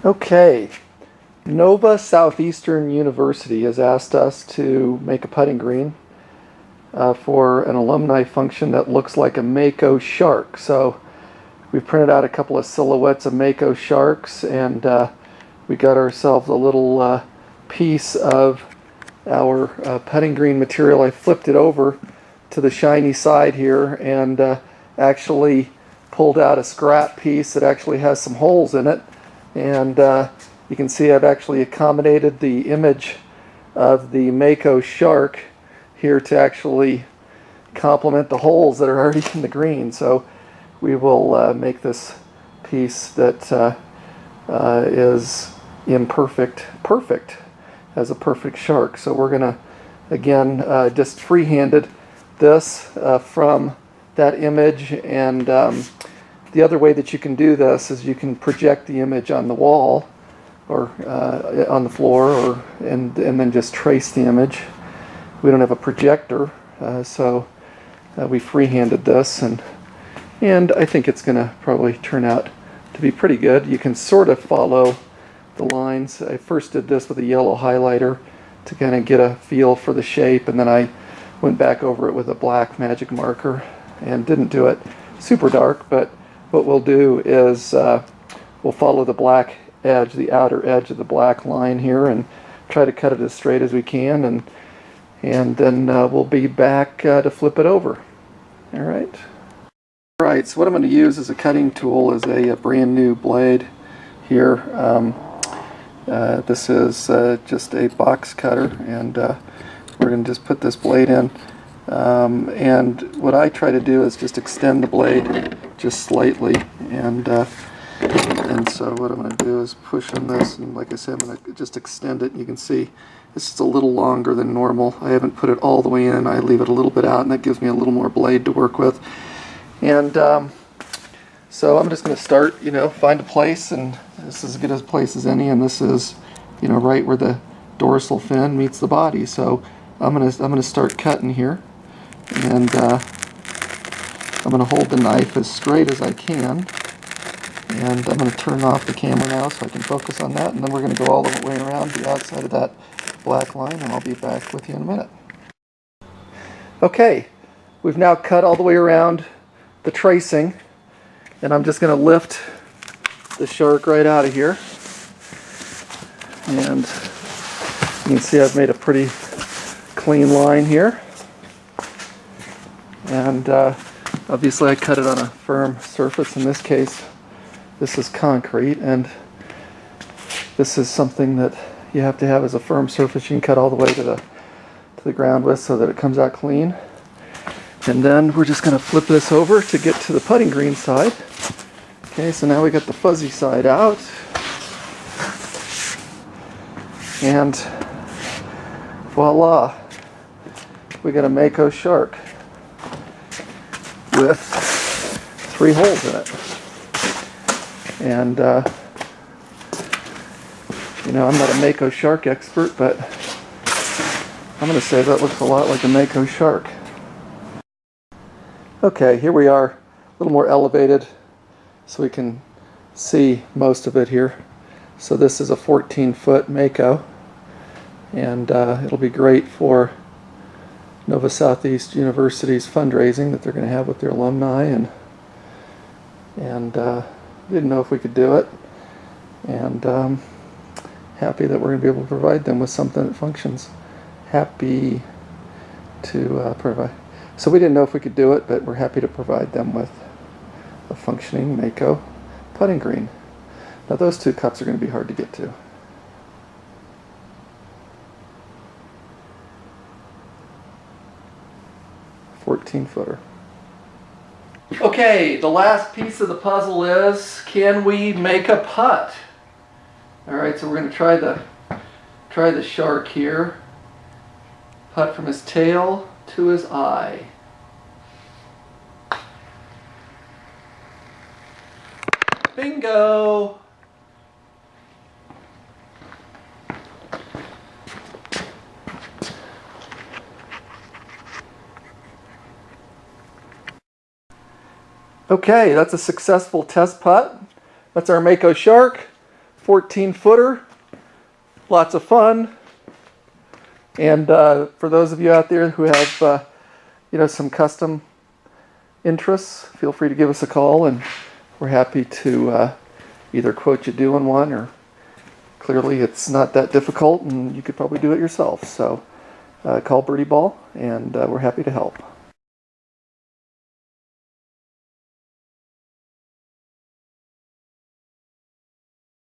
Okay, Nova Southeastern University has asked us to make a putting green for an alumni function that looks like a Mako shark. So we printed out a couple of silhouettes of Mako sharks, and we got ourselves a little piece of our putting green material. I flipped it over to the shiny side here and actually pulled out a scrap piece that actually has some holes in it. And you can see I've actually accommodated the image of the Mako shark here to actually complement the holes that are already in the green. So we will make this piece that is imperfect, perfect, as a perfect shark. So we're going to, again, just free-handed this from that image. And the other way that you can do this is you can project the image on the wall or on the floor, and then just trace the image. We don't have a projector, so we free-handed this, and I think it's going to probably turn out to be pretty good. You can sort of follow the lines. I first did this with a yellow highlighter to kind of get a feel for the shape, and then I went back over it with a black magic marker and didn't do it super dark, but what we'll do is we'll follow the black edge, the outer edge of the black line here, and try to cut it as straight as we can, and then we'll be back to flip it over. All right. All right, so what I'm going to use as a cutting tool is a brand new blade here. This is just a box cutter, and we're going to just put this blade in. And what I try to do is just extend the blade just slightly, and so what I'm going to do is push on this, and like I said, I'm going to just extend it. You can see this is a little longer than normal. I haven't put it all the way in. I leave it a little bit out, and that gives me a little more blade to work with. And so I'm just going to start, find a place, and this is as good a place as any, and this is, right where the dorsal fin meets the body. So I'm going to start cutting here, and I'm going to hold the knife as straight as I can, and I'm going to turn off the camera now so I can focus on that, and then we're going to go all the way around the outside of that black line, and I'll be back with you in a minute. Okay, we've now cut all the way around the tracing, and I'm just going to lift the shark right out of here, and you can see I've made a pretty clean line here, and obviously I cut it on a firm surface. In this case, this is concrete, and this is something that you have to have as a firm surface you can cut all the way to the ground with, so that it comes out clean. And then we're just going to flip this over to get to the putting green side. Okay, so now we got the fuzzy side out, and voila, we got a Mako shark with 3 holes in it. And I'm not a Mako shark expert, but I'm going to say that looks a lot like a Mako shark. Okay, here we are, a little more elevated so we can see most of it here. So this is a 14-foot Mako, and it'll be great for Nova Southeastern University's fundraising that they're going to have with their alumni, and didn't know if we could do it, and happy that we're going to be able to provide them with something that functions. Happy to provide. So we didn't know if we could do it, but we're happy to provide them with a functioning Mako putting green. Now those 2 cups are going to be hard to get to. $14-footer. Okay, the last piece of the puzzle is, can we make a putt? Alright, so we're going to try the shark here. Putt from his tail to his eye. Bingo! Okay, that's a successful test putt. That's our Mako shark. 14-footer. Lots of fun. And for those of you out there who have some custom interests, feel free to give us a call, and we're happy to either quote you doing one, or clearly it's not that difficult and you could probably do it yourself. So call BirdieBall, and we're happy to help.